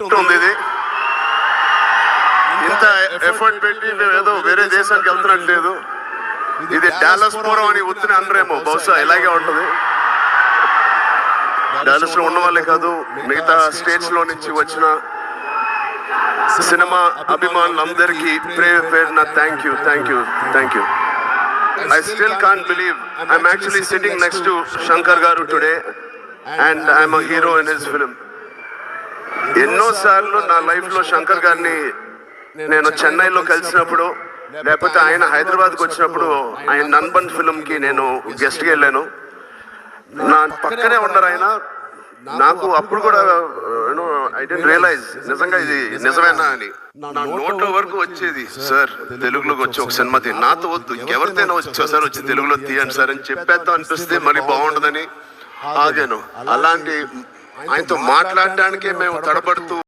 ఉంది ఇది. ఇంత ఎఫర్ట్ పెట్టి మేము ఏదో వేరే దేశానికి వెళ్తున్నట్లేదు. ఇది డాలస్ పూర్వం అని ఉత్తిని అనరేమో, బహుశా ఇలాగే ఉంటుంది. డాలస్ లో ఉన్న వాళ్ళే కాదు, మిగతా స్టేట్స్ లో నుంచి వచ్చిన సినిమా అభిమానులందరికీ పేరున thank you. I still can't believe I'm actually sitting next to Shankar Garu today and I'm a hero in his film. ఎన్నో సార్లు నా లైఫ్ లో శంకర్ గారిని నేను చెన్నైలో కలిసినప్పుడు, లేకపోతే ఆయన హైదరాబాద్కి వచ్చినప్పుడు ఆయన నన్బన్ ఫిల్మ్ కి నేను గెస్ట్గా వెళ్ళాను. నా పక్కనే ఉన్నారు ఆయన. నాకు అప్పుడు కూడా ఐ డెంట్ రియలైజ్ నిజంగా ఇది నిజమేనా అని. నా నోట్లో వరకు వచ్చేది, సార్ తెలుగులోకి వచ్చి ఒక సినిమా తీ, నాతో వద్దు ఎవరితోనో సార్ వచ్చి తెలుగులో తీయండి సార్ అని చెప్పేద్దాం అనిపిస్తే మరి బాగుండదని ఆగాను. అలాంటి ఆయనతో మాట్లాడడానికే మేము తడబడుతూ